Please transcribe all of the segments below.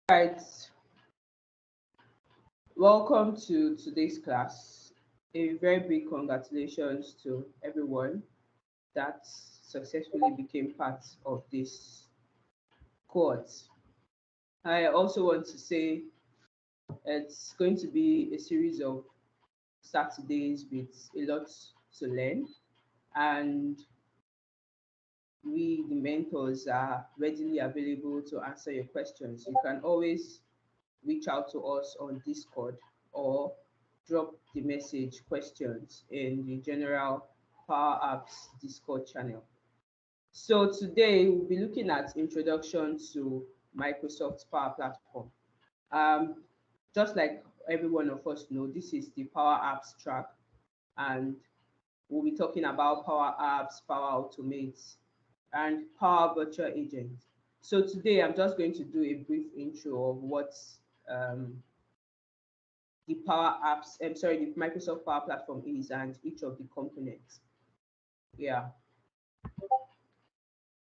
Right, welcome to today's class. A very big congratulations to everyone that successfully became part of this course. I also want to say it's going to be a series of Saturdays with a lot to learn, and we, the mentors, are readily available to answer your questions. You can always reach out to us on Discord or drop the message questions in the general Power Apps Discord channel. So today we'll be looking at introduction to Microsoft Power Platform. Um, just like every one of us know, this is the Power Apps track, and we'll be talking about Power Apps, Power Automate, and Power Virtual Agent. So today I'm just going to do a brief intro of what um, the Power Apps, I'm sorry, the Microsoft Power Platform is and each of the components. Yeah.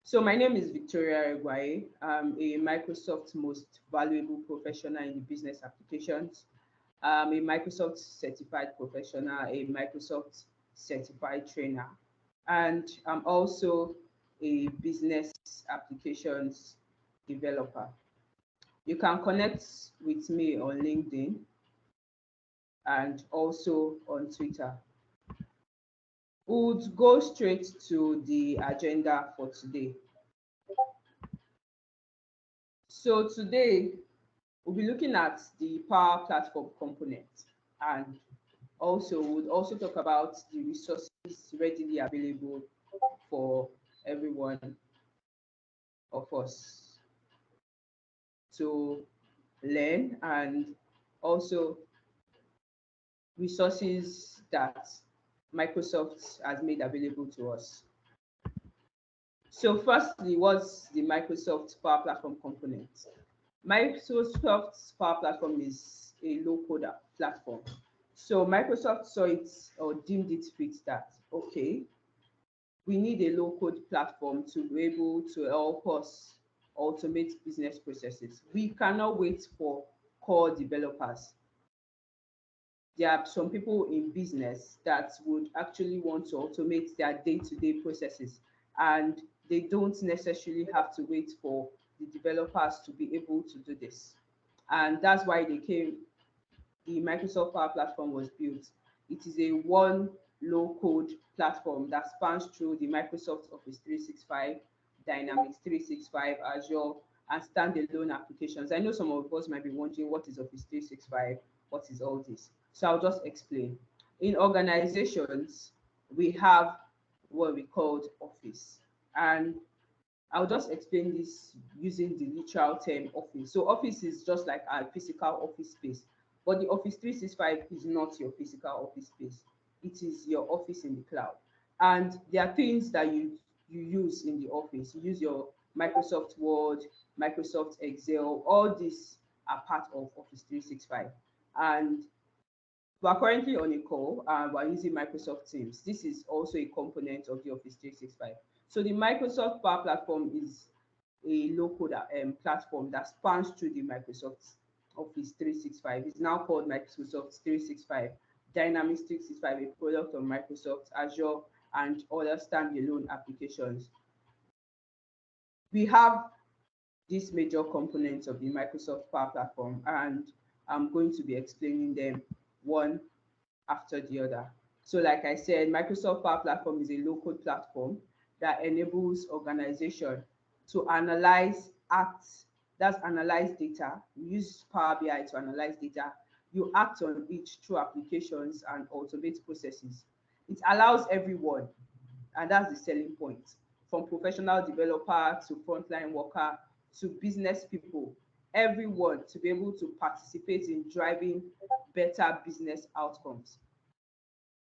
So my name is Victoria Egwaye. I'm a Microsoft most valuable professional in the business applications. I'm a Microsoft certified professional, a Microsoft certified trainer, and I'm also a business applications developer. You can connect with me on LinkedIn and also on Twitter. We'll go straight to the agenda for today. So today we'll be looking at the Power Platform component, and we'll also talk about the resources readily available for everyone of us to learn, and also resources that Microsoft has made available to us. So firstly, what's the Microsoft Power Platform component? Microsoft's Power Platform is a low-code platform. So Microsoft saw it or deemed it fit that, okay, we need a low-code platform to be able to help us automate business processes. We cannot wait for core developers. There are some people in business that would actually want to automate their day-to-day processes, and they don't necessarily have to wait for the developers to be able to do this. And that's why the Microsoft Power Platform was built. It is a one low-code platform that spans through the Microsoft Office 365, Dynamics 365, Azure, and standalone applications. I know some of us might be wondering, what is Office 365? What is all this? So I'll just explain. In organizations, we have what we called Office. And I'll just explain this using the literal term office. So office is just like a physical office space, but the Office 365 is not your physical office space. It is your office in the cloud. And there are things that you use in the office. You use your Microsoft Word, Microsoft Excel, all these are part of Office 365. And we are currently on a call and we're using Microsoft Teams. This is also a component of the Office 365. So the Microsoft Power Platform is a low-code platform that spans through the Microsoft Office 365. It's now called Microsoft 365, Dynamics 365, a product of Microsoft, Azure, and other standalone applications. We have these major components of the Microsoft Power Platform, and I'm going to be explaining them one after the other. So like I said, Microsoft Power Platform is a low-code platform that enables organization to analyze, that's analyze data. You use Power BI to analyze data. You act on it through applications and automate processes. It allows everyone, and that's the selling point, from professional developer to frontline worker to business people, everyone to be able to participate in driving better business outcomes.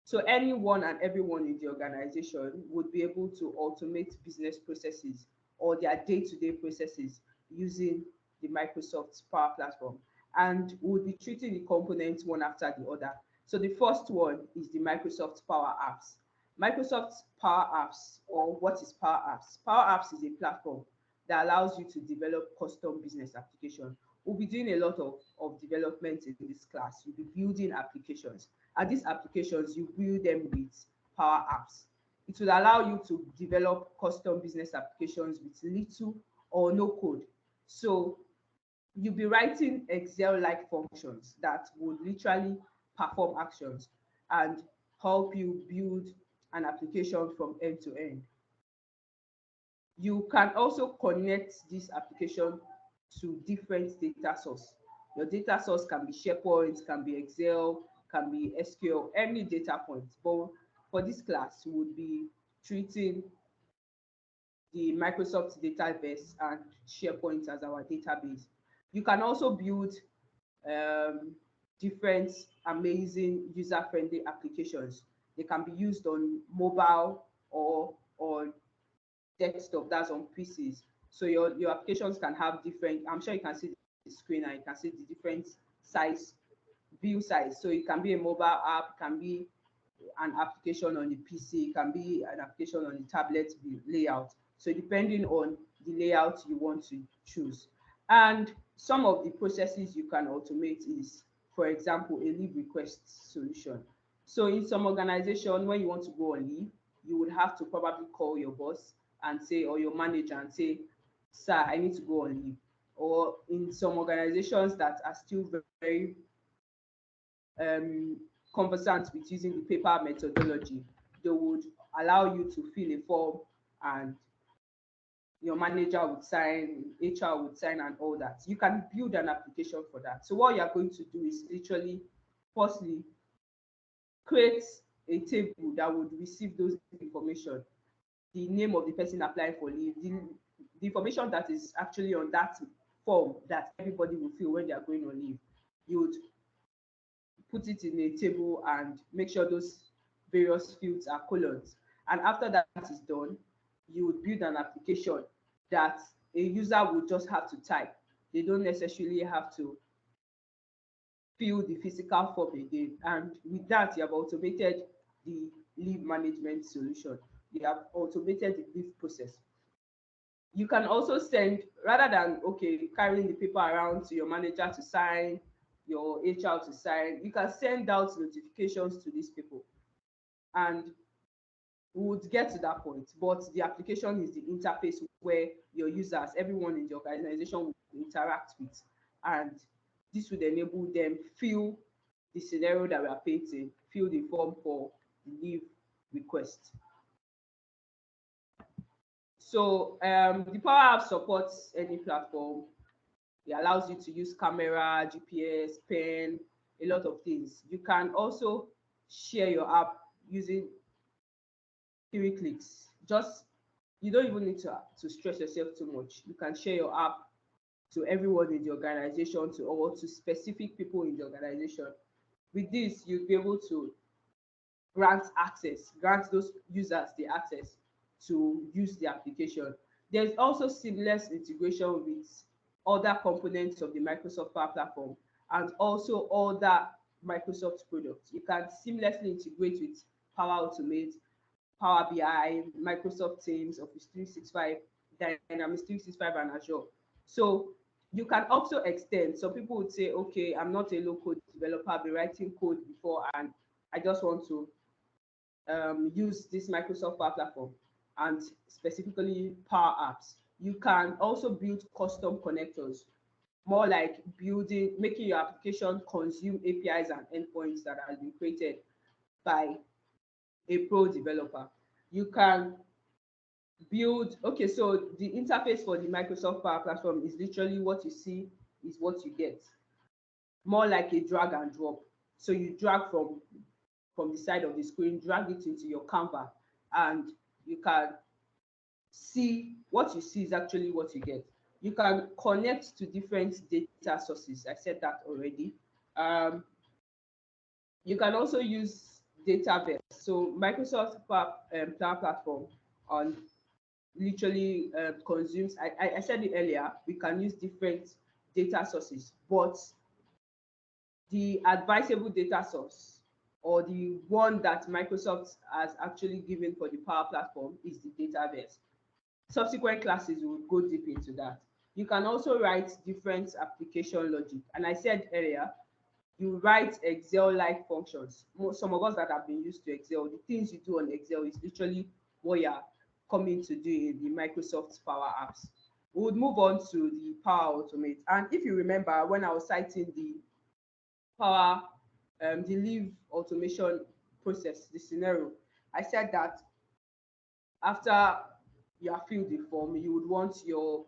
So anyone and everyone in the organization would be able to automate business processes or their day-to-day processes using the Microsoft Power Platform. And we'll be treating the components one after the other. So the first one is the Microsoft Power Apps. Microsoft Power Apps, or what is Power Apps? Power Apps is a platform that allows you to develop custom business application. we'll be doing a lot of development in this class. You'll be building applications, and these applications, you build them with Power Apps. It will allow you to develop custom business applications with little or no code. So you'll be writing Excel-like functions that would literally perform actions and help you build an application from end to end. You can also connect this application to different data source. Your data source can be SharePoint, can be Excel, can be SQL, any data point. But for this class, we would be treating the Microsoft database and SharePoint as our database. You can also build different amazing user-friendly applications. They can be used on mobile or on desktop, that's on PCs. So your applications can have different, I'm sure you can see the screen and you can see the different size, view size. So it can be a mobile app, can be an application on the PC, can be an application on the tablet view layout. So depending on the layout you want to choose. And some of the processes you can automate is, for example, a leave request solution. So in some organization, when you want to go on leave, you would have to probably call your boss and say, or your manager and say, sir, I need to go on leave. Or in some organizations that are still very conversant with using the paper methodology, they would allow you to fill a form and your manager would sign, HR would sign, and all that. You can build an application for that. So what you're going to do is literally, firstly, create a table that would receive those information, the name of the person applying for leave, the information that is actually on that form that everybody will fill when they are going on leave. You would put it in a table and make sure those various fields are colons. And after that is done, you would build an application that a user would just have to type. They don't necessarily have to fill the physical form again. And with that, you have automated the leave management solution. You have automated the leave process. You can also send, rather than carrying the paper around to your manager to sign, your HR to sign, you can send out notifications to these people. And we would get to that point, but the application is the interface where your users, everyone in the organization, will interact with, and this would enable them fill the scenario that we are painting, fill the form for the leave request. So the Power App supports any platform. It allows you to use camera, GPS, pen, a lot of things. You can also share your app using 3 clicks. Just, you don't even need to stress yourself too much. You can share your app to everyone in the organization, or to specific people in the organization. With this, you'll be able to grant those users the access to use the application. There's also seamless integration with other components of the Microsoft Power Platform and also other Microsoft products. You can seamlessly integrate with Power Automate, Power BI, Microsoft Teams, Office 365, Dynamics 365, and Azure. So you can also extend. So people would say, okay, I'm not a low-code developer, I've been writing code before, and I just want to use this Microsoft Power Platform and specifically Power Apps. You can also build custom connectors, more like making your application consume APIs and endpoints that have been created by a pro developer. You can build, so the interface for the Microsoft Power Platform is literally what you see is what you get, more like a drag and drop. So you drag from the side of the screen, drag it into your Canva, and you can see what you see is actually what you get. You can connect to different data sources. I said that already. You can also use Database. So Microsoft Power Platform on literally consumes, I said it earlier, we can use different data sources, but the advisable data source, or the one that Microsoft has actually given for the Power Platform, is the database. Subsequent classes will go deep into that. You can also write different application logic. And I said earlier, you write Excel-like functions. Some of us that have been used to Excel, the things you do on Excel is literally what you're coming to do in the Microsoft Power Apps. We would move on to the Power Automate. And if you remember, when I was citing the Power, the leave automation process, the scenario, I said that after you have filled the form, you would want your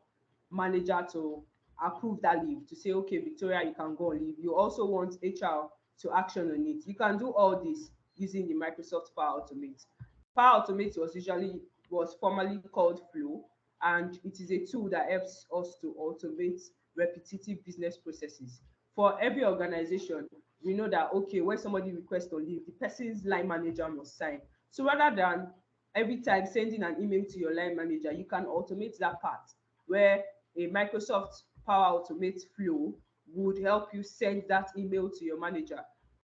manager to approve that leave, to say, okay, Victoria, you can go on leave. You also want HR to action on it. You can do all this using the Microsoft Power Automate. Power Automate was formerly called Flow, and it is a tool that helps us to automate repetitive business processes. For every organization, we know that, okay, when somebody requests to leave, the person's line manager must sign. So rather than every time sending an email to your line manager, you can automate that part where a Microsoft Power Automate flow would help you send that email to your manager.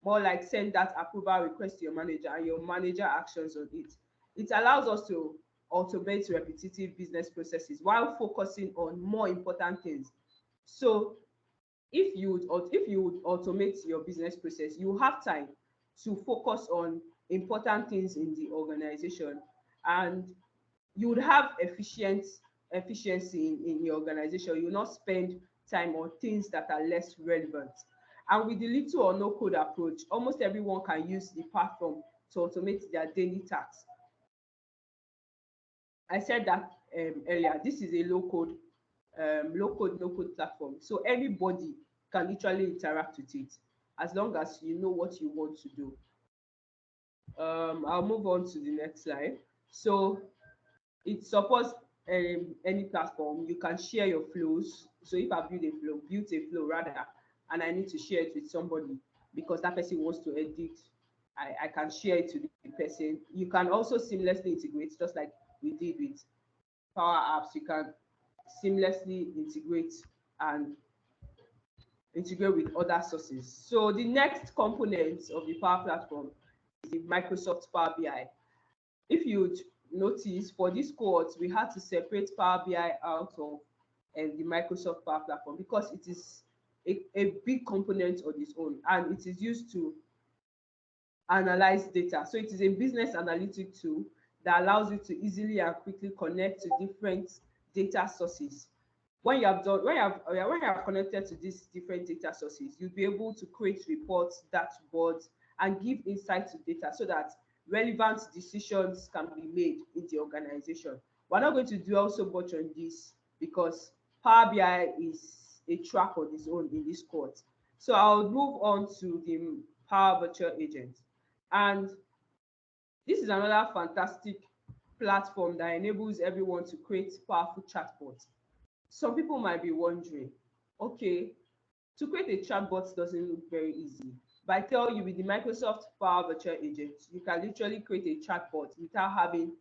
More like send that approval request to your manager and your manager actions on it. It allows us to automate repetitive business processes while focusing on more important things. So if you would automate your business process, you have time to focus on important things in the organization, and you would have efficiency in your organization. You will not spend time on things that are less relevant. And with the little or no code approach, almost everyone can use the platform to automate their daily tasks. I said that earlier. This is a low code, no code platform. So anybody can literally interact with it as long as you know what you want to do. I'll move on to the next slide. So it supports any platform. You can share your flows. So if I built a flow rather, and I need to share it with somebody because that person wants to edit, I can share it to the person. You can also seamlessly integrate, just like we did with Power Apps. You can seamlessly and integrate with other sources. So the next component of the Power Platform is the Microsoft Power BI. If you'd notice, for this cohort, we had to separate Power BI out of the Microsoft Power Platform because it is a big component on its own, and it is used to analyze data. So it is a business analytic tool that allows you to easily and quickly connect to different data sources. When you have connected to these different data sources, you'll be able to create reports, dashboards, and give insight to data so that relevant decisions can be made in the organization. We're not going to dwell so much on this because Power BI is a track on its own in this course. So I'll move on to the Power Virtual Agent. And this is another fantastic platform that enables everyone to create powerful chatbots. Some people might be wondering, okay, to create a chatbot doesn't look very easy. But I tell you, with the Microsoft Power Virtual Agent, you can literally create a chatbot without having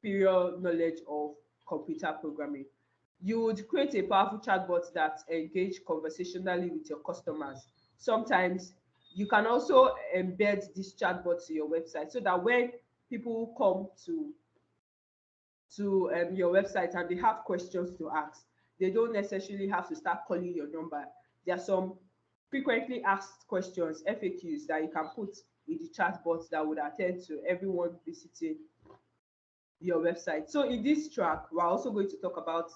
prior knowledge of computer programming. You would create a powerful chatbot that engage conversationally with your customers. Sometimes you can also embed this chatbot to your website so that when people come to your website and they have questions to ask, they don't necessarily have to start calling your number. There are some frequently asked questions, FAQs, that you can put in the chatbot that would attend to everyone visiting your website. So in this track, we're also going to talk about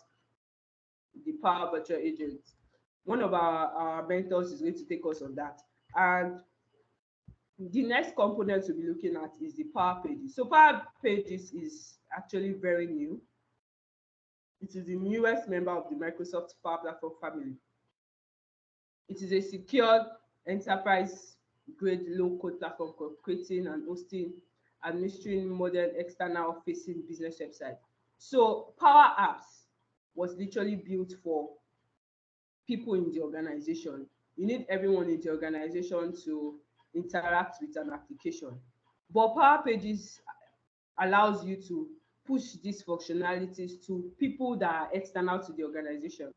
the Power Virtual Agent. One of our mentors is going to take us on that. And the next component we'll be looking at is the Power Pages. So Power Pages is actually very new. It is the newest member of the Microsoft Power Platform family. It is a secure enterprise-grade low-code platform for creating and hosting, administering modern external-facing business websites. So Power Apps was literally built for people in the organization. You need everyone in the organization to interact with an application. But Power Pages allows you to push these functionalities to people that are external to the organization,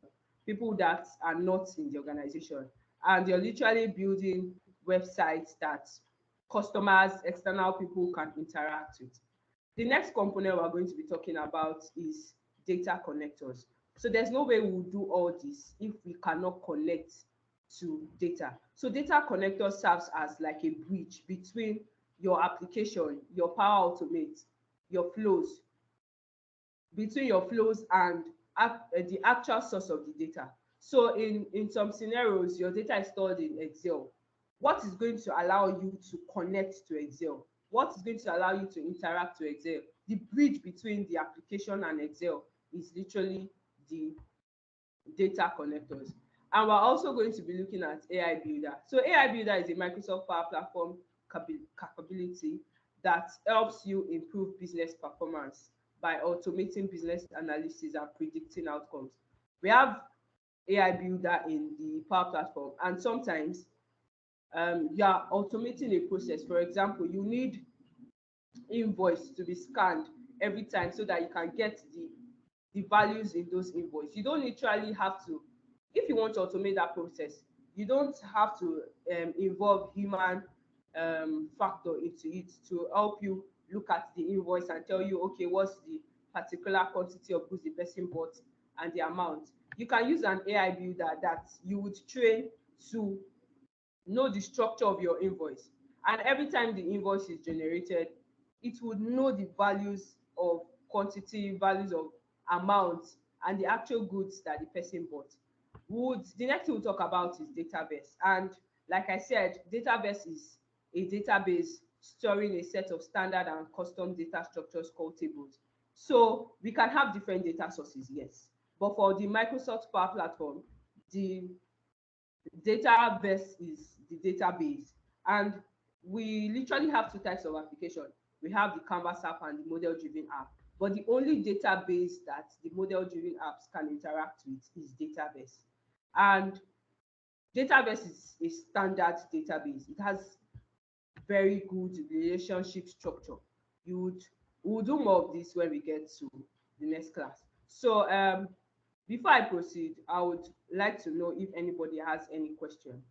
people that are not in the organization. And you're literally building websites that customers, external people can interact with. The next component we're going to be talking about is data connectors. So there's no way we'll do all this if we cannot connect to data. So data connector serves as like a bridge between your application, your Power Automate, your flows, between your flows and the actual source of the data. So in some scenarios, your data is stored in Excel. What is going to allow you to connect to Excel? What is going to allow you to interact to Excel? The bridge between the application and Excel is literally the data connectors. And we're also going to be looking at AI Builder. So AI Builder is a Microsoft Power Platform capability that helps you improve business performance by automating business analysis and predicting outcomes. We have AI Builder in the Power Platform, and sometimes you are automating a process. For example, you need invoice to be scanned every time so that you can get the values in those invoices. You don't literally have to, if you want to automate that process, you don't have to involve human factor into it to help you look at the invoice and tell you, okay, what's the particular quantity of goods the person bought and the amount. You can use an AI builder that you would train to know the structure of your invoice. And every time the invoice is generated, it would know the values of quantity, values of amount, and the actual goods that the person bought. The next thing we'll talk about is database. And like I said, database is a database storing a set of standard and custom data structures called tables. So we can have different data sources, yes. But for the Microsoft Power Platform, the database is the database. And we literally have two types of application. We have the Canvas app and the model-driven app. But the only database that the model-driven apps can interact with is database. And database is a standard database. It has very good relationship structure. We'll do more of this when we get to the next class. So before I proceed, I would like to know if anybody has any question.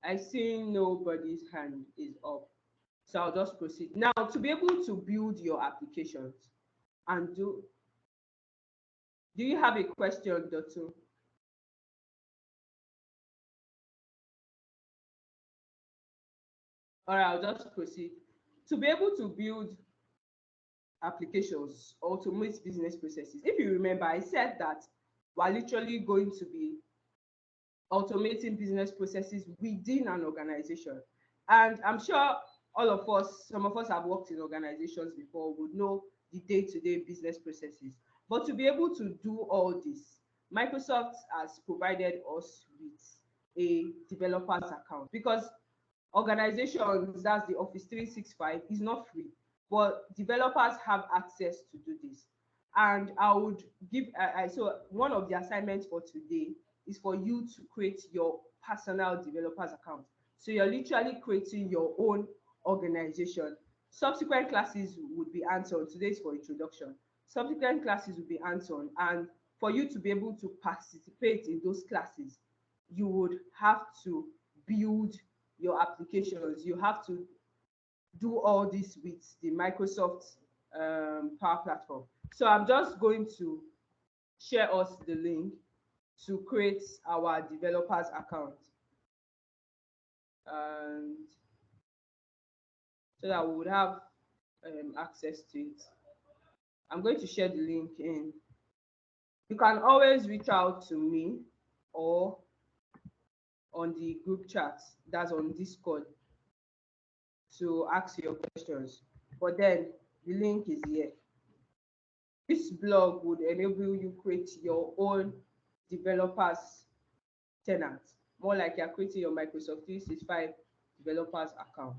I see nobody's hand is up. So I'll just proceed. Now, to be able to build your applications and do you have a question, Dotun? All right, I'll just proceed. To be able to build applications, automate business processes. If you remember, I said that we're literally going to be automating business processes within an organization. And I'm sure all of us, some of us have worked in organizations before, would know the day-to-day business processes. But to be able to do all this, Microsoft has provided us with a developer's account, because organizations, that's the Office 365, is not free, but developers have access to do this. And I would give, so one of the assignments for today is for you to create your personal developer's account. So you're literally creating your own organization. Subsequent classes would be hands-on. Today is for introduction. Subsequent classes will be hands-on, and for you to be able to participate in those classes, you would have to build your applications. You have to do all this with the Microsoft Power Platform. So I'm just going to share us the link to create our developers account, and so that we would have access to it. I'm going to share the link in. You can always reach out to me or on the group chat, that's on Discord, to ask your questions. But then the link is here. This blog would enable you create your own developers tenant, more like you're creating your Microsoft 365 developers account.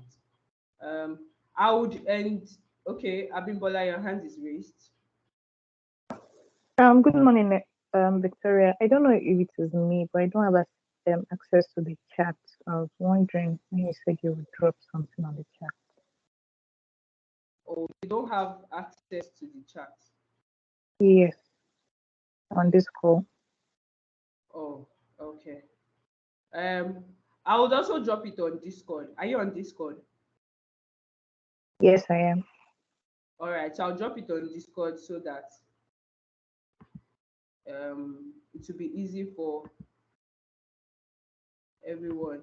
I would end. Okay, Abimbola, your hand is raised. Good morning, Victoria. I don't know if it is me, but I don't have access to the chat. I was wondering when you said you would drop something on the chat. Oh, you don't have access to the chat? Yes, on this call. Oh, okay. I would also drop it on Discord. Are you on Discord? Yes, I am. All right, so I'll drop it on Discord so that it will be easy for everyone.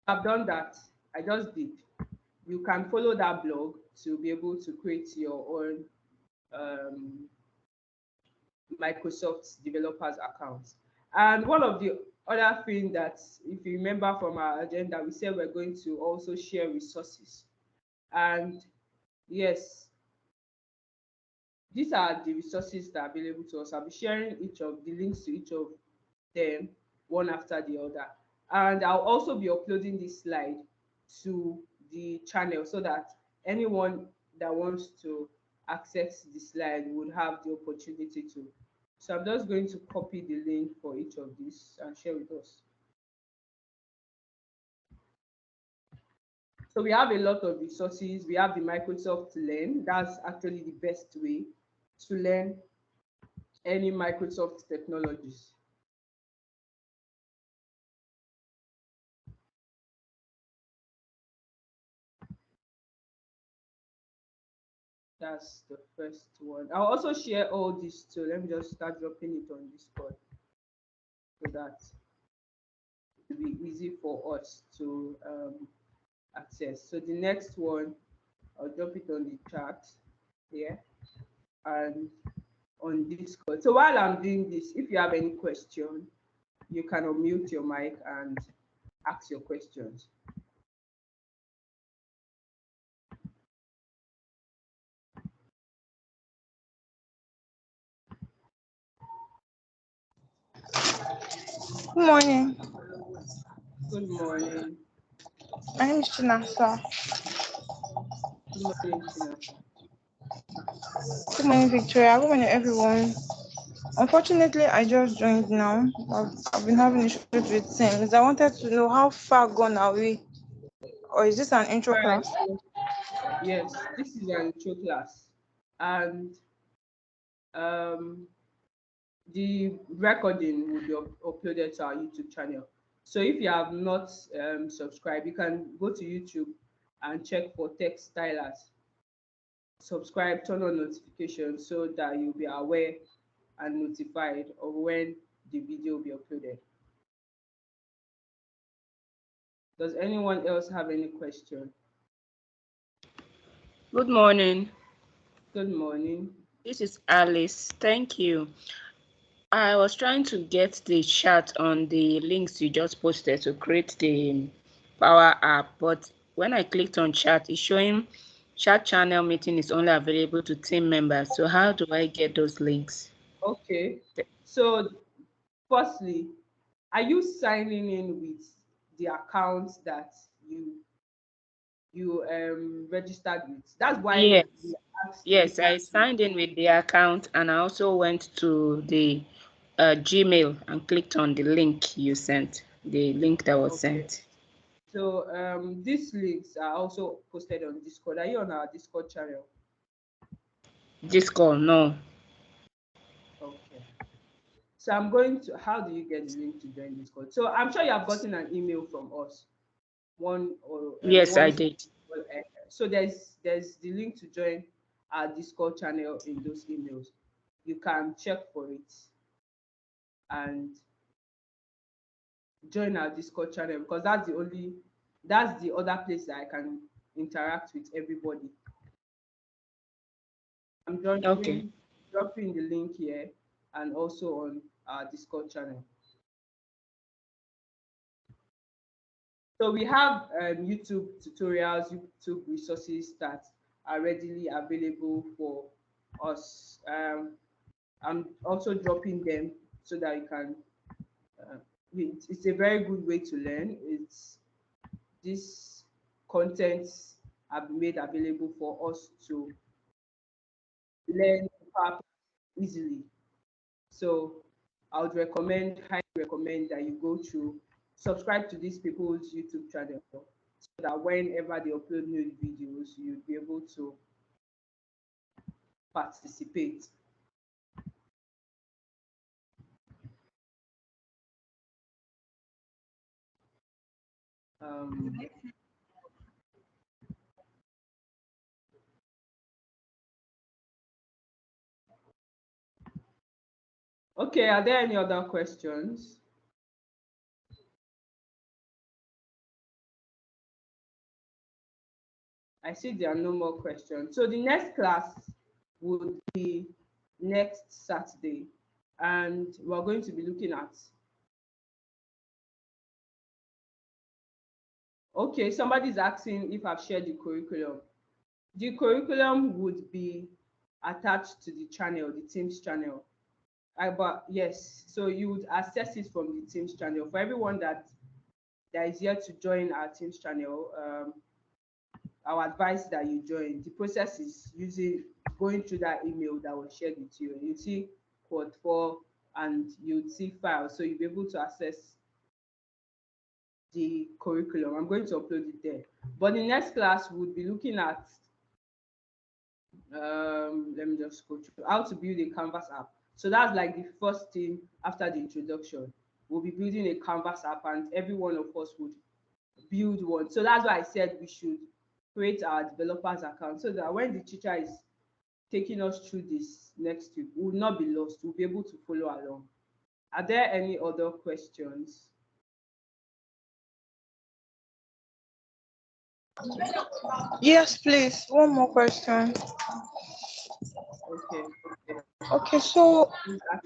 I've done that. I just did. You can follow that blog to be able to create your own um, Microsoft developers account. And one of the other thing that, if you remember from our agenda, we said we're going to also share resources. And yes, these are the resources that are available to us. I'll be sharing each of the links to each of them one after the other. And I'll also be uploading this slide to the channel so that anyone that wants to access the slide would have the opportunity to. So I'm just going to copy the link for each of these and share with us. So we have a lot of resources. We have the Microsoft Learn. That's actually the best way to learn any Microsoft technologies. That's the first one. I'll also share all this too. Let me just start dropping it on Discord so that it will be easy for us to access. So the next one, I'll drop it on the chat here and on Discord. So while I'm doing this, if you have any question, you can unmute your mic and ask your questions. Good morning. Good morning. My name is Chinasa. Good morning, Chinasa. Good morning, Victoria. Good morning, everyone. Unfortunately, I just joined now. I've been having issues with Teams. I wanted to know how far gone are we? Or is this an intro All right. class? So, yes, this is an intro class. And um, the recording will be uploaded to our YouTube channel. So if you have not subscribed, you can go to YouTube and check for Tech Stylers. Subscribe, turn on notifications so that you'll be aware and notified of when the video will be uploaded. Does anyone else have any question? Good morning. Good morning. This is Alice. Thank you. I was trying to get the chat on the links you just posted to create the Power app, but when I clicked on chat, it's showing chat channel meeting is only available to team members. So how do I get those links? Okay. So firstly, are you signing in with the account that you registered with? That's why Yes. we asked Yes, people I to. signed in with the account and I also went to the Gmail and clicked on the link you sent, the link that was Okay. sent. So these links are also posted on Discord. Are you on our Discord channel? This call, no. Okay. So I'm going to. How do you get the link to join Discord? So I'm sure you have gotten an email from us. One or Yes, I once. did. So there's the link to join our Discord channel in those emails. You can check for it and join our Discord channel because that's the other place that I can interact with everybody. I'm Okay. dropping the link here and also on our Discord channel. So we have YouTube tutorials, YouTube resources that are readily available for us. I'm also dropping them so that you can. Uh, it's a very good way to learn. It's this contents have been made available for us to learn easily. So I would highly recommend that you go to subscribe to these people's YouTube channel so that whenever they upload new videos, you'll be able to participate. Um, okay, are there any other questions? I see there are no more questions. So the next class would be next Saturday, and we're going to be looking at. Okay, somebody's asking if I've shared the curriculum. The curriculum would be attached to the channel, the Teams channel. But yes, so you would access it from the Teams channel. For everyone that is yet to join our Teams channel, our advice that you join. The process is using going through that email that was shared with you. You see quad 4 and you see files, so you'll be able to access the curriculum. I'm going to upload it there. But the next class we'll be looking at let me just go through how to build a Canvas app. So that's like the first thing after the introduction. We'll be building a Canvas app, and every one of us would build one. So that's why I said we should create our developers account, so that when the teacher is taking us through this next week, we will not be lost. We'll be able to follow along. Are there any other questions? Yes, please. One more question. Okay. Okay, so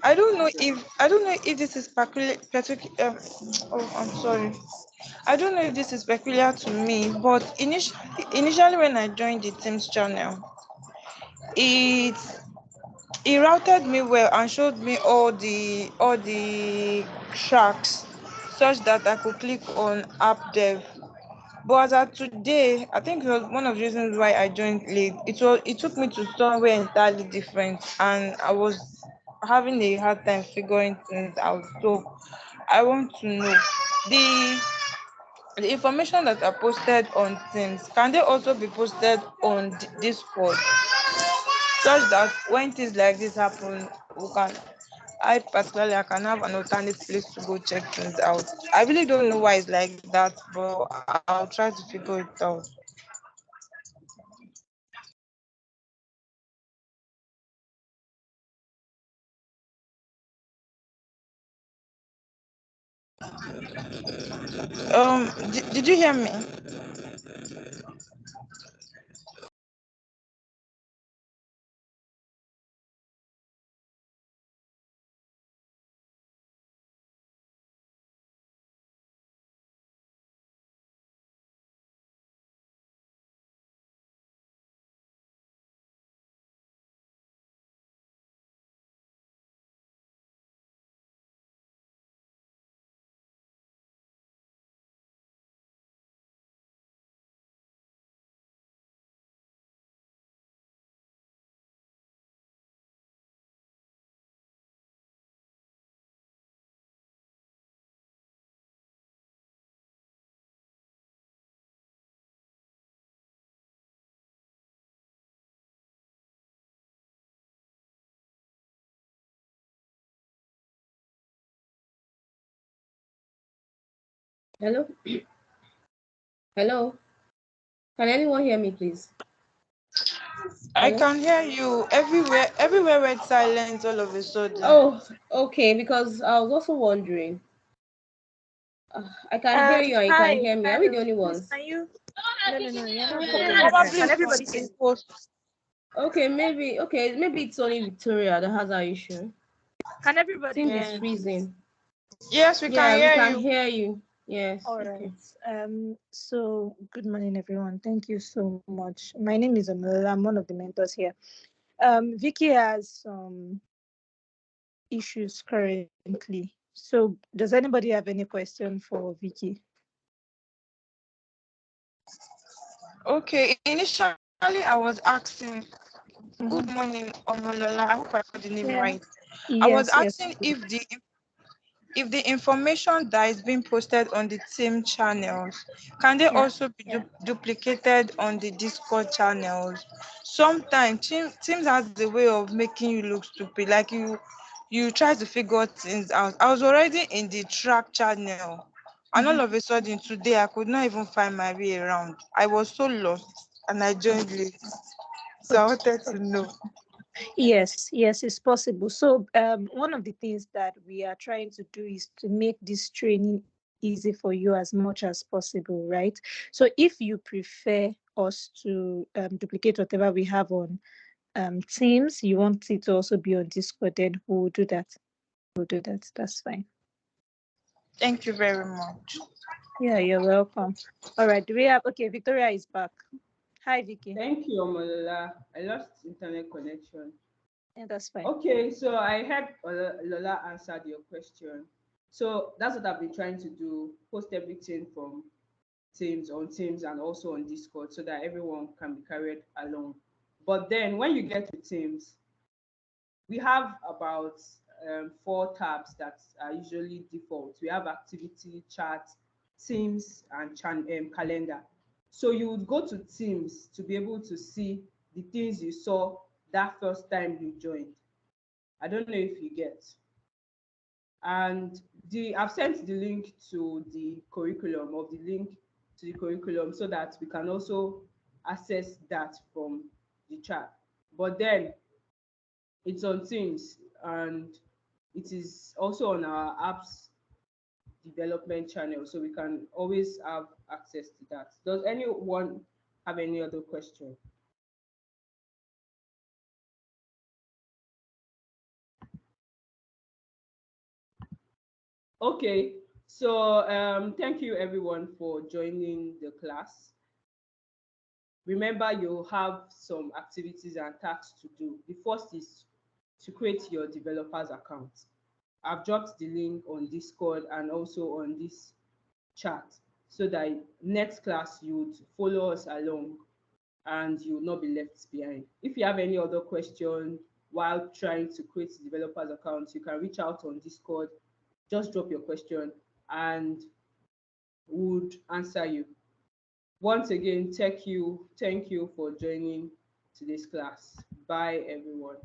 I don't know if this is peculiar. Oh, I'm sorry. I don't know if this is peculiar to me, but initially when I joined the Teams channel, it routed me well and showed me all the tracks, such that I could click on app dev. But as of today, I think it was one of the reasons why I joined late. It took me to somewhere entirely different, and I was having a hard time figuring things out. So I want to know the the information that are posted on Teams, can they also be posted on Discord, such that when things like this happen, I can have an alternate place to go check things out. I really don't know why it's like that, but I'll try to figure it out. Did you hear me? Hello? Hello? Can anyone hear me, please? I Hello? can hear you everywhere. Everywhere went silent all of a sudden. Oh, okay, because I was also wondering. I can hear you and you can hear me. Are we the only ones? Can you? No, you're not the only one. Probably Can everybody hear? Okay, maybe it's only Victoria that has that issue. Can everybody Teams hear? is freezing. Yes, we Yeah, can we hear can you. hear you. Yes. All Okay. right. So good morning, everyone. Thank you so much. My name is Amala. I'm one of the mentors here. Vicky has some issues currently. So does anybody have any question for Vicky? Okay, initially I was asking, good morning, Omolola. I hope I got the name right. I was asking if the information that is being posted on the team channels, can they also be duplicated on the Discord channels? Sometimes Teams has the way of making you look stupid, like you try to figure things out. I was already in the track channel, And all of a sudden today I could not even find my way around. I was so lost and I joined late. So I wanted to know. Yes, it's possible. So, one of the things that we are trying to do is to make this training easy for you as much as possible, right? So, if you prefer us to duplicate whatever we have on Teams, you want it to also be on Discord, then we'll do that. We'll do that. That's fine. Thank you very much. Yeah, you're welcome. All right. Do we have? Okay, Victoria is back. Hi, Vicky. Thank you, Omolola. I lost internet connection. Yeah, that's fine. Okay, so I heard Lola answered your question. So that's what I've been trying to do, post everything from Teams on Teams and also on Discord so that everyone can be carried along. But then when you get to Teams, we have about 4 tabs that are usually default. We have activity, chat, Teams, and calendar. So you would go to Teams to be able to see the things you saw that first time you joined. I don't know if you get. And I've sent the link to the curriculum of the link to the curriculum so that we can also access that from the chat. But then it's on Teams and it is also on our apps development channel, so we can always have access to that. Does anyone have any other question? Okay, so thank you everyone for joining the class. Remember, you have some activities and tasks to do. The first is to create your developer's account. I've dropped the link on Discord and also on this chat so that next class you would follow us along and you will not be left behind. If you have any other question while trying to create a developer's account, you can reach out on Discord. Just drop your question and would answer you. Once again, thank you for joining today's class. Bye, everyone.